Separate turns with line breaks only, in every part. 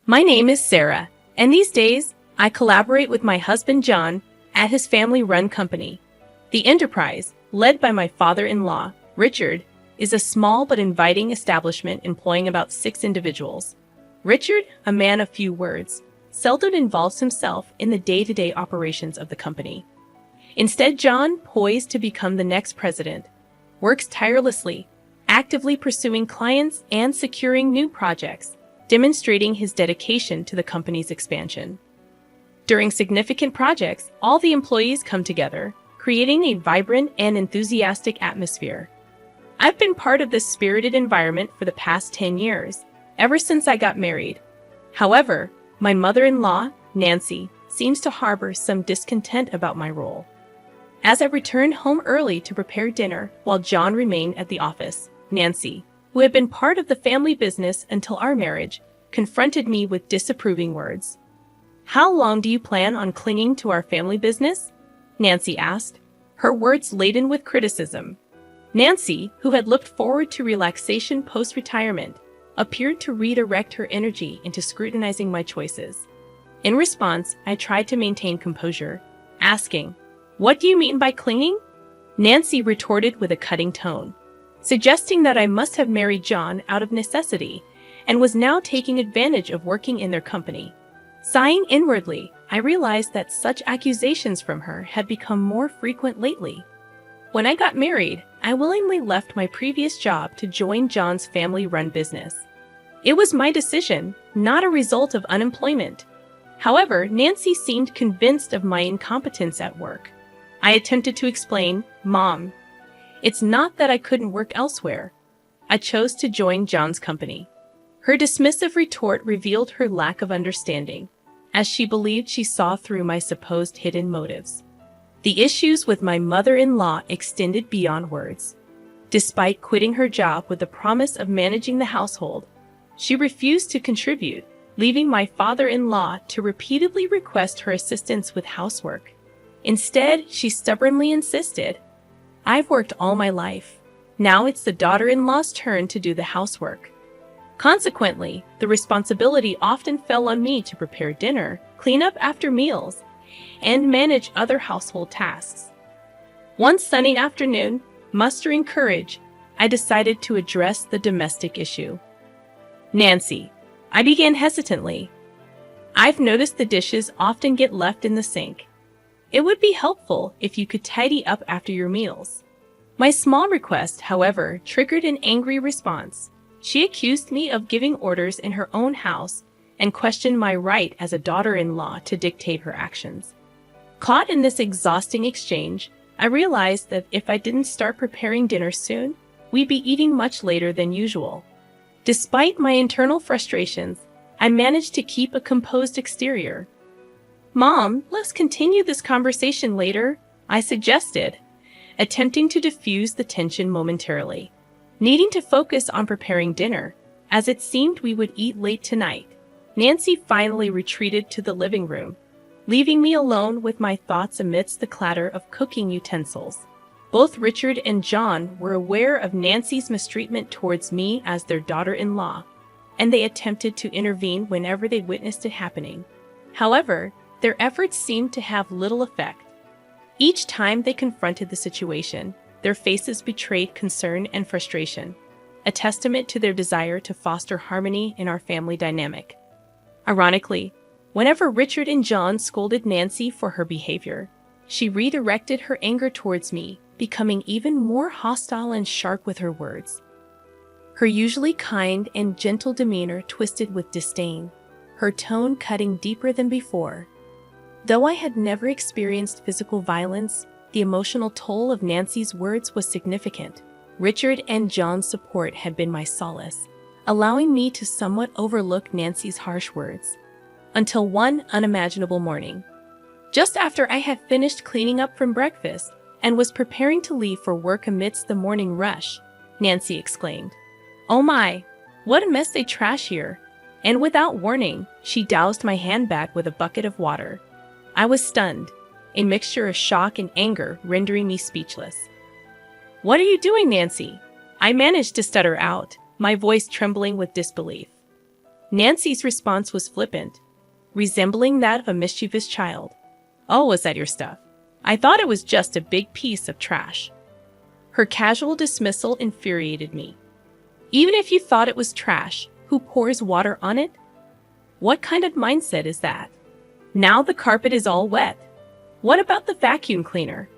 My name is Sarah, and these days, I collaborate with my husband John at his family-run company. The enterprise, led by my father-in-law, Richard, is a small but inviting establishment employing about 6 individuals. Richard, a man of few words, seldom involves himself in the day-to-day operations of the company. Instead, John, poised to become the next president, works tirelessly, actively pursuing clients and securing new projects, demonstrating his dedication to the company's expansion. During significant projects, all the employees come together, creating a vibrant and enthusiastic atmosphere. I've been part of this spirited environment for the past 10 years, ever since I got married. However, my mother-in-law, Nancy, seems to harbor some discontent about my role. As I returned home early to prepare dinner while John remained at the office, Nancy, who had been part of the family business until our marriage, confronted me with disapproving words. "How long do you plan on clinging to our family business?" Nancy asked, her words laden with criticism. Nancy, who had looked forward to relaxation post-retirement, appeared to redirect her energy into scrutinizing my choices. In response, I tried to maintain composure, asking, "What do you mean by clinging?" Nancy retorted with a cutting tone, suggesting that I must have married John out of necessity and was now taking advantage of working in their company. Sighing inwardly, I realized that such accusations from her had become more frequent lately. When I got married, I willingly left my previous job to join John's family-run business. It was my decision, not a result of unemployment. However, Nancy seemed convinced of my incompetence at work. I attempted to explain, "Mom, it's not that I couldn't work elsewhere. I chose to join John's company." Her dismissive retort revealed her lack of understanding, as she believed she saw through my supposed hidden motives. The issues with my mother-in-law extended beyond words. Despite quitting her job with the promise of managing the household, she refused to contribute, leaving my father-in-law to repeatedly request her assistance with housework. Instead, she stubbornly insisted, "I've worked all my life. Now it's the daughter-in-law's turn to do the housework." Consequently, the responsibility often fell on me to prepare dinner, clean up after meals, and manage other household tasks. One sunny afternoon, mustering courage, I decided to address the domestic issue. "Nancy," I began hesitantly, "I've noticed the dishes often get left in the sink. It would be helpful if you could tidy up after your meals." My small request, however, triggered an angry response. She accused me of giving orders in her own house and questioned my right as a daughter-in-law to dictate her actions. Caught in this exhausting exchange, I realized that if I didn't start preparing dinner soon, we'd be eating much later than usual. Despite my internal frustrations, I managed to keep a composed exterior. "Mom, let's continue this conversation later," I suggested, attempting to diffuse the tension momentarily. Needing to focus on preparing dinner, as it seemed we would eat late tonight, Nancy finally retreated to the living room, leaving me alone with my thoughts amidst the clatter of cooking utensils. Both Richard and John were aware of Nancy's mistreatment towards me as their daughter-in-law, and they attempted to intervene whenever they witnessed it happening. However, their efforts seemed to have little effect. Each time they confronted the situation, their faces betrayed concern and frustration, a testament to their desire to foster harmony in our family dynamic. Ironically, whenever Richard and John scolded Nancy for her behavior, she redirected her anger towards me, becoming even more hostile and sharp with her words. Her usually kind and gentle demeanor twisted with disdain, her tone cutting deeper than before. Though I had never experienced physical violence, the emotional toll of Nancy's words was significant. Richard and John's support had been my solace, allowing me to somewhat overlook Nancy's harsh words. Until one unimaginable morning. Just after I had finished cleaning up from breakfast and was preparing to leave for work amidst the morning rush, Nancy exclaimed, "Oh my, what a mess they trash here!" And without warning, she doused my handbag with a bucket of water. I was stunned, a mixture of shock and anger rendering me speechless. "What are you doing, Nancy?" I managed to stutter out, my voice trembling with disbelief. Nancy's response was flippant, resembling that of a mischievous child. "Oh, was that your stuff? I thought it was just a big piece of trash." Her casual dismissal infuriated me. Even if you thought it was trash, who pours water on it? What kind of mindset is that? Now the carpet is all wet. What about the vacuum cleaner?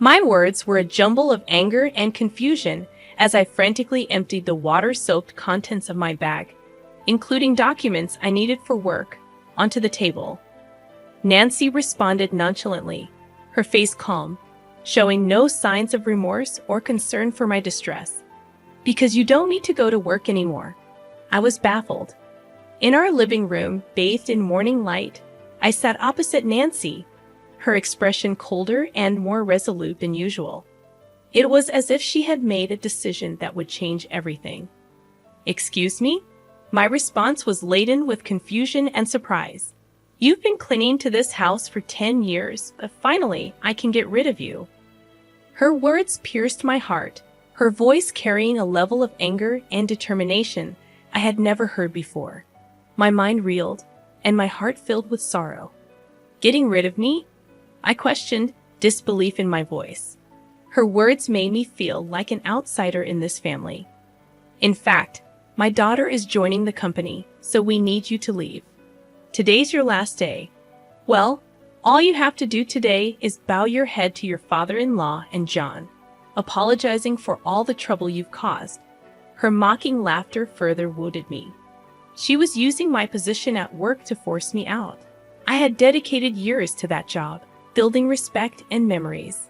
My words were a jumble of anger and confusion as I frantically emptied the water-soaked contents of my bag, including documents I needed for work, onto the table. Nancy responded nonchalantly, her face calm, showing no signs of remorse or concern for my distress. "Because you don't need to go to work anymore." I was baffled. In our living room, bathed in morning light, I sat opposite Nancy, her expression colder and more resolute than usual. It was as if she had made a decision that would change everything. "Excuse me?" My response was laden with confusion and surprise. "You've been clinging to this house for 10 years, but finally I can get rid of you." Her words pierced my heart, her voice carrying a level of anger and determination I had never heard before. My mind reeled, and my heart filled with sorrow. "Getting rid of me?" I questioned, disbelief in my voice. Her words made me feel like an outsider in this family. "In fact, my daughter is joining the company, so we need you to leave. Today's your last day. Well, all you have to do today is bow your head to your father-in-law and John, apologizing for all the trouble you've caused." Her mocking laughter further wounded me. She was using my position at work to force me out. I had dedicated years to that job, building respect and memories.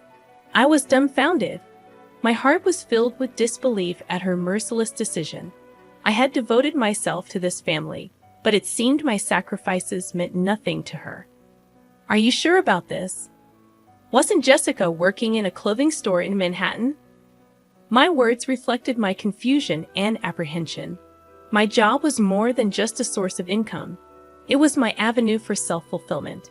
I was dumbfounded. My heart was filled with disbelief at her merciless decision. I had devoted myself to this family, but it seemed my sacrifices meant nothing to her. "Are you sure about this? Wasn't Jessica working in a clothing store in Manhattan?" My words reflected my confusion and apprehension. My job was more than just a source of income. It was my avenue for self-fulfillment.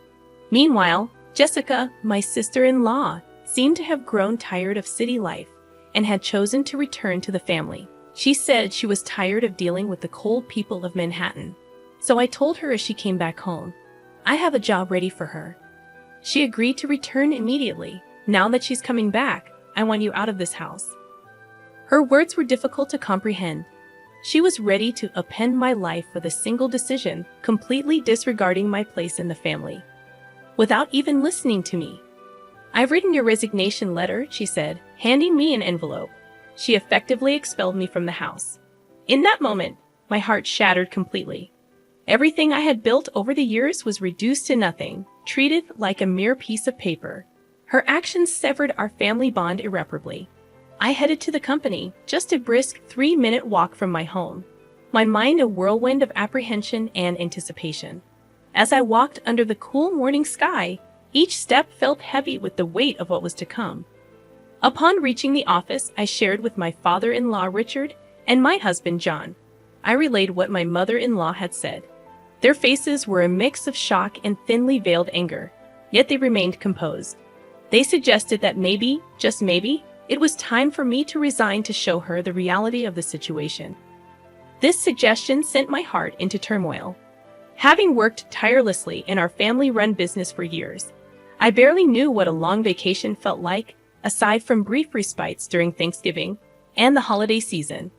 Meanwhile, Jessica, my sister-in-law, seemed to have grown tired of city life and had chosen to return to the family. She said she was tired of dealing with the cold people of Manhattan. So I told her as she came back home, "I have a job ready for her." She agreed to return immediately. "Now that she's coming back, I want you out of this house." Her words were difficult to comprehend. She was ready to upend my life with a single decision, completely disregarding my place in the family, without even listening to me. "I've written your resignation letter," she said, handing me an envelope. She effectively expelled me from the house. In that moment, my heart shattered completely. Everything I had built over the years was reduced to nothing, treated like a mere piece of paper. Her actions severed our family bond irreparably. I headed to the company, just a brisk 3-minute walk from my home, my mind a whirlwind of apprehension and anticipation. As I walked under the cool morning sky, each step felt heavy with the weight of what was to come. Upon reaching the office, I shared with my father-in-law Richard and my husband John. I relayed what my mother-in-law had said. Their faces were a mix of shock and thinly veiled anger, yet they remained composed. They suggested that maybe, just maybe, it was time for me to resign to show her the reality of the situation. This suggestion sent my heart into turmoil. Having worked tirelessly in our family-run business for years, I barely knew what a long vacation felt like, aside from brief respites during Thanksgiving and the holiday season.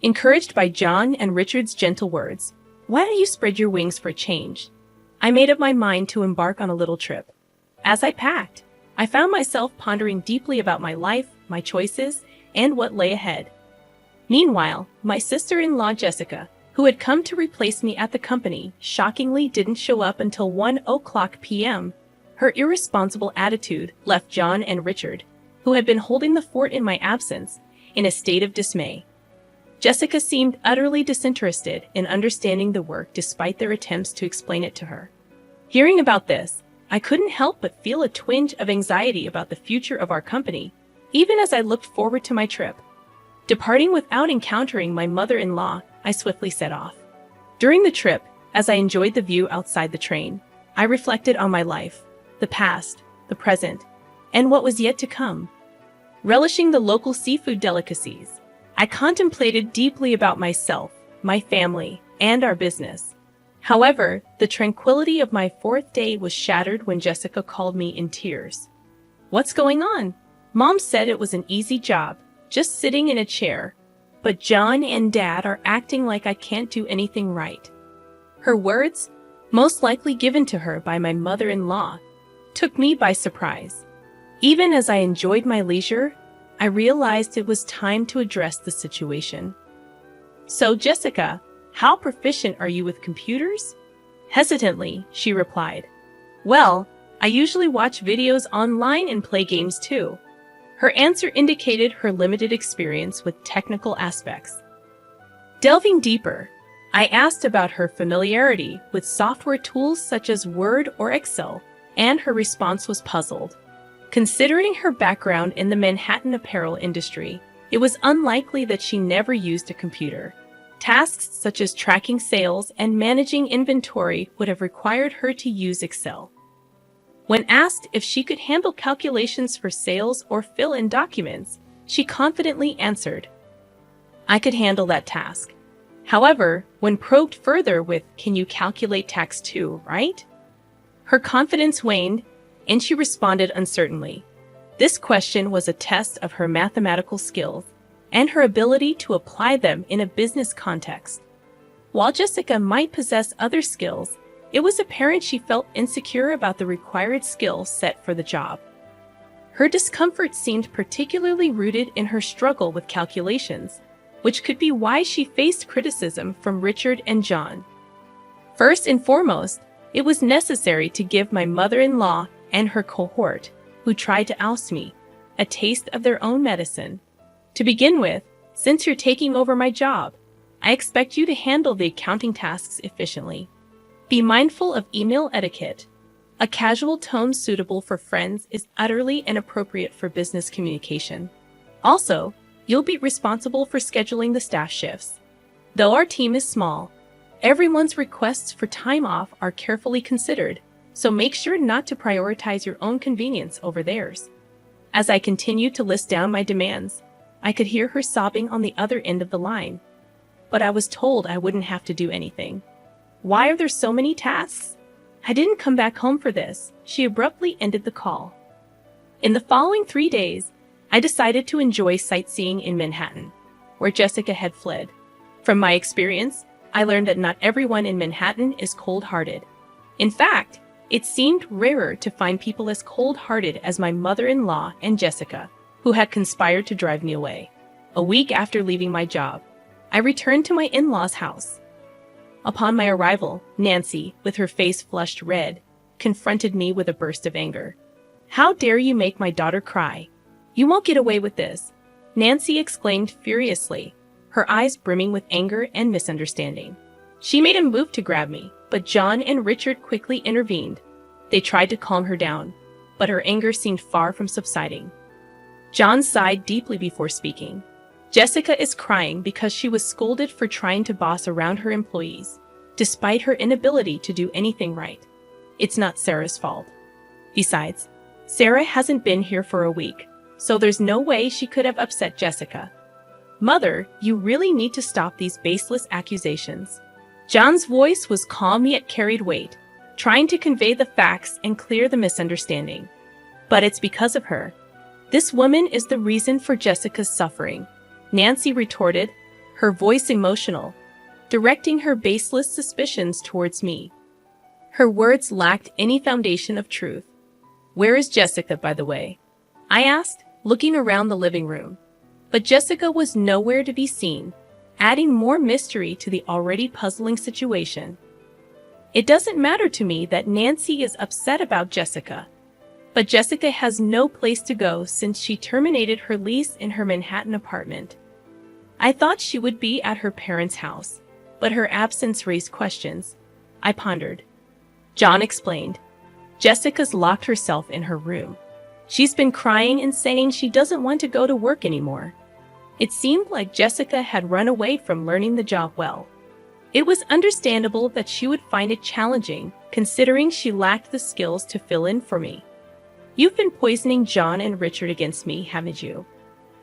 Encouraged by John and Richard's gentle words, "Why don't you spread your wings for a change?" I made up my mind to embark on a little trip. As I packed, I found myself pondering deeply about my life, my choices, and what lay ahead. Meanwhile, my sister-in-law Jessica, who had come to replace me at the company, shockingly didn't show up until 1:00 p.m. Her irresponsible attitude left John and Richard, who had been holding the fort in my absence, in a state of dismay. Jessica seemed utterly disinterested in understanding the work despite their attempts to explain it to her. Hearing about this, I couldn't help but feel a twinge of anxiety about the future of our company, even as I looked forward to my trip. Departing without encountering my mother-in-law, I swiftly set off. During the trip, as I enjoyed the view outside the train, I reflected on my life, the past, the present, and what was yet to come. Relishing the local seafood delicacies, I contemplated deeply about myself, my family, and our business. However, the tranquility of my fourth day was shattered when Jessica called me in tears. "What's going on?" Mom said it was an easy job, just sitting in a chair. But John and Dad are acting like I can't do anything right. Her words, most likely given to her by my mother-in-law, took me by surprise. Even as I enjoyed my leisure, I realized it was time to address the situation. "So, Jessica, how proficient are you with computers?" Hesitantly, she replied. "Well, I usually watch videos online and play games too." Her answer indicated her limited experience with technical aspects. Delving deeper, I asked about her familiarity with software tools such as Word or Excel, and her response was puzzled. Considering her background in the Manhattan apparel industry, it was unlikely that she never used a computer. Tasks such as tracking sales and managing inventory would have required her to use Excel. When asked if she could handle calculations for sales or fill in documents, she confidently answered, "I could handle that task." However, when probed further with, "Can you calculate tax too, right?" her confidence waned, and she responded uncertainly. This question was a test of her mathematical skills and her ability to apply them in a business context. While Jessica might possess other skills, it was apparent she felt insecure about the required skill set for the job. Her discomfort seemed particularly rooted in her struggle with calculations, which could be why she faced criticism from Richard and John. First and foremost, it was necessary to give my mother-in-law and her cohort, who tried to oust me, a taste of their own medicine. To begin with, since you're taking over my job, I expect you to handle the accounting tasks efficiently. Be mindful of email etiquette. A casual tone suitable for friends is utterly inappropriate for business communication. Also, you'll be responsible for scheduling the staff shifts. Though our team is small, everyone's requests for time off are carefully considered, so make sure not to prioritize your own convenience over theirs. As I continued to list down my demands, I could hear her sobbing on the other end of the line. But I was told I wouldn't have to do anything. Why are there so many tasks? I didn't come back home for this. She abruptly ended the call. In the following 3 days, I decided to enjoy sightseeing in Manhattan, where Jessica had fled. From my experience, I learned that not everyone in Manhattan is cold-hearted. In fact, it seemed rarer to find people as cold-hearted as my mother-in-law and Jessica, who had conspired to drive me away. A week after leaving my job, I returned to my in-laws' house. Upon my arrival, Nancy, with her face flushed red, confronted me with a burst of anger. "How dare you make my daughter cry? You won't get away with this," Nancy exclaimed furiously, her eyes brimming with anger and misunderstanding. She made a move to grab me, but John and Richard quickly intervened. They tried to calm her down, but her anger seemed far from subsiding. John sighed deeply before speaking. "Jessica is crying because she was scolded for trying to boss around her employees, despite her inability to do anything right. It's not Sarah's fault. Besides, Sarah hasn't been here for a week, so there's no way she could have upset Jessica. Mother, you really need to stop these baseless accusations." John's voice was calm yet carried weight, trying to convey the facts and clear the misunderstanding. "But it's because of her. This woman is the reason for Jessica's suffering," Nancy retorted, her voice emotional, directing her baseless suspicions towards me. Her words lacked any foundation of truth. "Where is Jessica, by the way?" I asked, looking around the living room. But Jessica was nowhere to be seen, adding more mystery to the already puzzling situation. It doesn't matter to me that Nancy is upset about Jessica, but Jessica has no place to go since she terminated her lease in her Manhattan apartment. I thought she would be at her parents' house, but her absence raised questions. I pondered. John explained. "Jessica's locked herself in her room. She's been crying and saying she doesn't want to go to work anymore." It seemed like Jessica had run away from learning the job well. It was understandable that she would find it challenging, considering she lacked the skills to fill in for me. "You've been poisoning John and Richard against me, haven't you?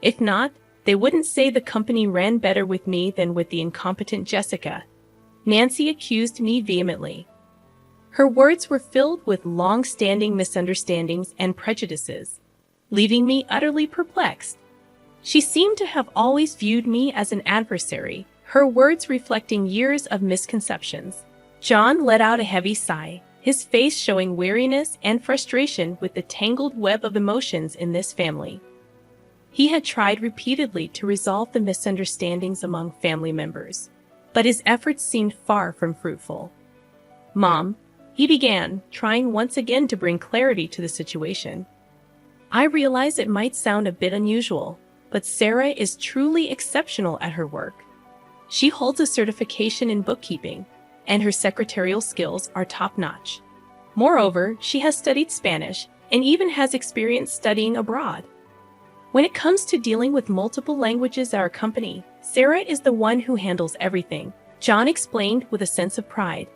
If not, they wouldn't say the company ran better with me than with the incompetent Jessica." Nancy accused me vehemently. Her words were filled with long-standing misunderstandings and prejudices, leaving me utterly perplexed. She seemed to have always viewed me as an adversary, her words reflecting years of misconceptions. John let out a heavy sigh, his face showing weariness and frustration with the tangled web of emotions in this family. He had tried repeatedly to resolve the misunderstandings among family members, but his efforts seemed far from fruitful. "Mom," he began, trying once again to bring clarity to the situation. "I realize it might sound a bit unusual, but Sarah is truly exceptional at her work. She holds a certification in bookkeeping, and her secretarial skills are top-notch. Moreover, she has studied Spanish and even has experience studying abroad. When it comes to dealing with multiple languages at our company, Sarah is the one who handles everything," John explained with a sense of pride,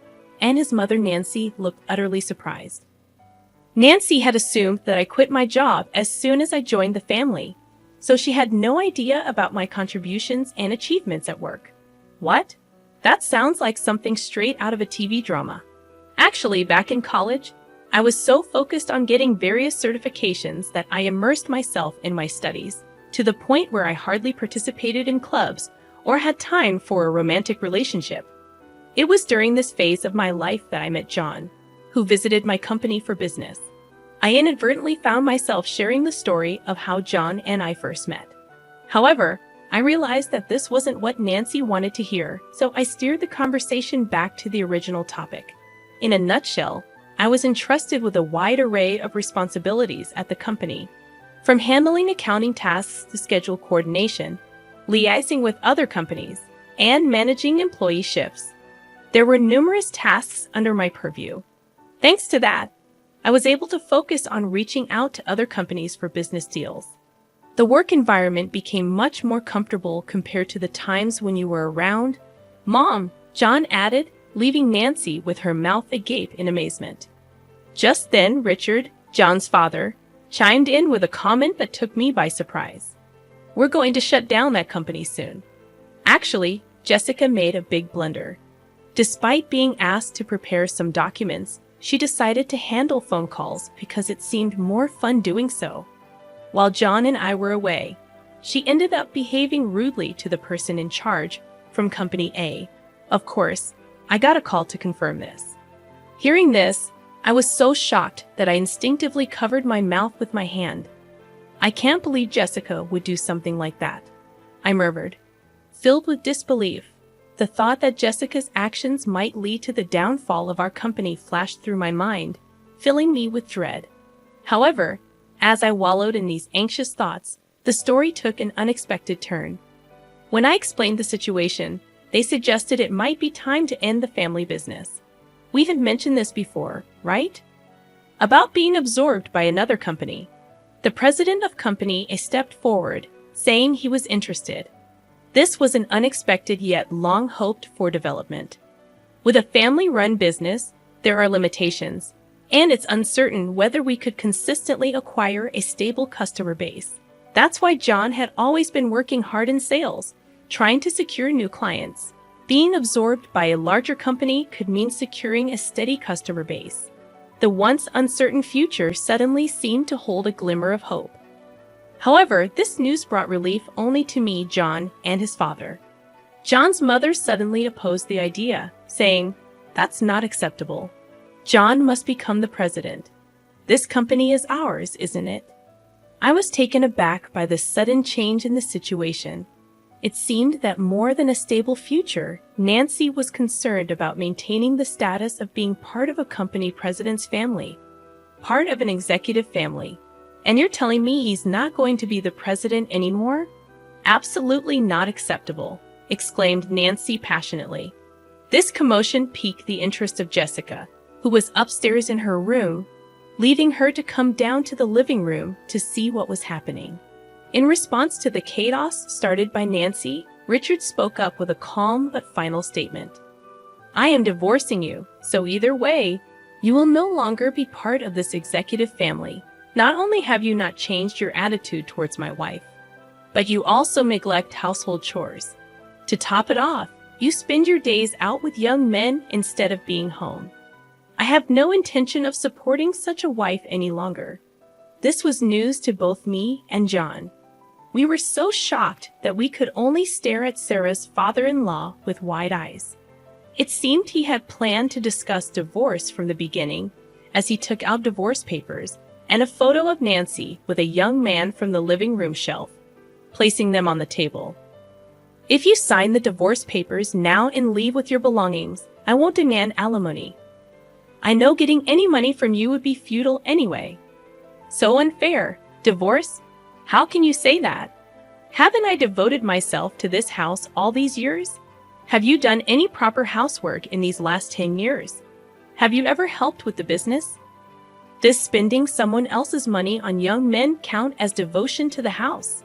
and his mother Nancy looked utterly surprised. Nancy had assumed that I quit my job as soon as I joined the family, so she had no idea about my contributions and achievements at work. What? That sounds like something straight out of a TV drama. Actually, back in college, I was so focused on getting various certifications that I immersed myself in my studies, to the point where I hardly participated in clubs or had time for a romantic relationship. It was during this phase of my life that I met John, who visited my company for business. I inadvertently found myself sharing the story of how John and I first met. However, I realized that this wasn't what Nancy wanted to hear, so I steered the conversation back to the original topic. In a nutshell, I was entrusted with a wide array of responsibilities at the company, from handling accounting tasks to schedule coordination, liaising with other companies, and managing employee shifts. There were numerous tasks under my purview. Thanks to that, I was able to focus on reaching out to other companies for business deals. The work environment became much more comfortable compared to the times when you were around. "Mom," John added, leaving Nancy with her mouth agape in amazement. Just then, Richard, John's father, chimed in with a comment that took me by surprise. "We're going to shut down that company soon." Actually, Jessica made a big blunder. Despite being asked to prepare some documents, she decided to handle phone calls because it seemed more fun doing so. While John and I were away, she ended up behaving rudely to the person in charge from Company A. Of course, I got a call to confirm this. Hearing this, I was so shocked that I instinctively covered my mouth with my hand. "I can't believe Jessica would do something like that," I murmured. Filled with disbelief, the thought that Jessica's actions might lead to the downfall of our company flashed through my mind, filling me with dread. However, as I wallowed in these anxious thoughts, the story took an unexpected turn. When I explained the situation, they suggested it might be time to end the family business. We had mentioned this before, right? About being absorbed by another company. The president of Company A stepped forward, saying he was interested. This was an unexpected yet long hoped-for development. With a family-run business, there are limitations, and it's uncertain whether we could consistently acquire a stable customer base. That's why John had always been working hard in sales, trying to secure new clients. Being absorbed by a larger company could mean securing a steady customer base. The once uncertain future suddenly seemed to hold a glimmer of hope. However, this news brought relief only to me, John, and his father. John's mother suddenly opposed the idea, saying, "That's not acceptable. John must become the president. This company is ours, isn't it?" I was taken aback by the sudden change in the situation. It seemed that more than a stable future, Nancy was concerned about maintaining the status of being part of a company president's family, part of an executive family. "And you're telling me he's not going to be the president anymore? Absolutely not acceptable," exclaimed Nancy passionately. This commotion piqued the interest of Jessica, who was upstairs in her room, leaving her to come down to the living room to see what was happening. In response to the chaos started by Nancy, Richard spoke up with a calm but final statement. "I am divorcing you, so either way, you will no longer be part of this executive family. Not only have you not changed your attitude towards my wife, but you also neglect household chores. To top it off, You spend your days out with young men instead of being home. I have no intention of supporting such a wife any longer." This was news to both me and John. We were so shocked that we could only stare at Sarah's father-in-law with wide eyes. It seemed he had planned to discuss divorce from the beginning, as he took out divorce papers and a photo of Nancy with a young man from the living room shelf, placing them on the table. "If you sign the divorce papers now and leave with your belongings, I won't demand alimony. I know getting any money from you would be futile anyway." "So unfair. Divorce? How can you say that? Haven't I devoted myself to this house all these years? Have you done any proper housework in these last 10 years? Have you ever helped with the business? Does spending someone else's money on young men count as devotion to the house?"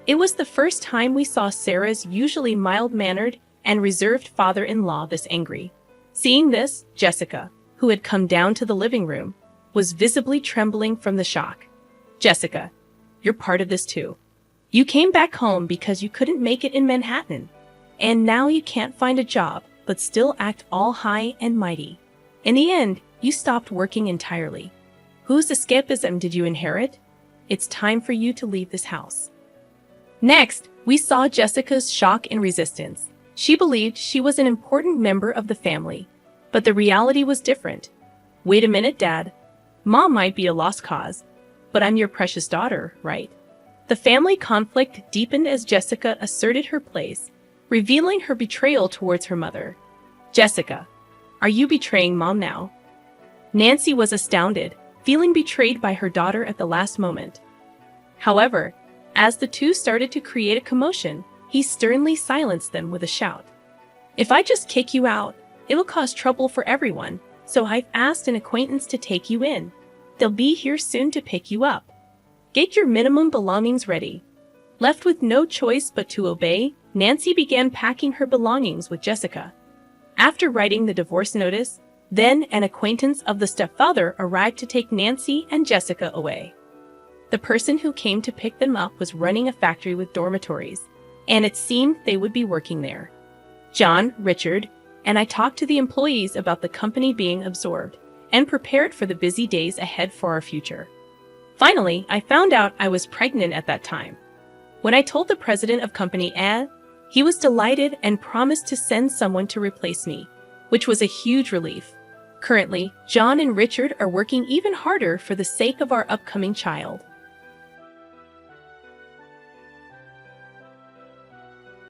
It was the first time we saw Sarah's usually mild-mannered and reserved father-in-law this angry. Seeing this, Jessica, who had come down to the living room, was visibly trembling from the shock. "Jessica, you're part of this too. You came back home because you couldn't make it in Manhattan. And now you can't find a job, but still act all high and mighty. In the end, you stopped working entirely. Whose escapism did you inherit? It's time for you to leave this house." Next, we saw Jessica's shock and resistance. She believed she was an important member of the family, but the reality was different. "Wait a minute, Dad. Mom might be a lost cause, but I'm your precious daughter, right?" The family conflict deepened as Jessica asserted her place, revealing her betrayal towards her mother. "Jessica, are you betraying Mom now?" Nancy was astounded, feeling betrayed by her daughter at the last moment. However, as the two started to create a commotion, he sternly silenced them with a shout. "If I just kick you out, it'll cause trouble for everyone, so I've asked an acquaintance to take you in. They'll be here soon to pick you up. Get your minimum belongings ready." Left with no choice but to obey, Nancy began packing her belongings with Jessica. After writing the divorce notice, then an acquaintance of the stepfather arrived to take Nancy and Jessica away. The person who came to pick them up was running a factory with dormitories, and it seemed they would be working there. John, Richard, and I talked to the employees about the company being absorbed and prepared for the busy days ahead for our future. Finally, I found out I was pregnant at that time. When I told the president of Company A, he was delighted and promised to send someone to replace me, which was a huge relief. Currently, John and Richard are working even harder for the sake of our upcoming child.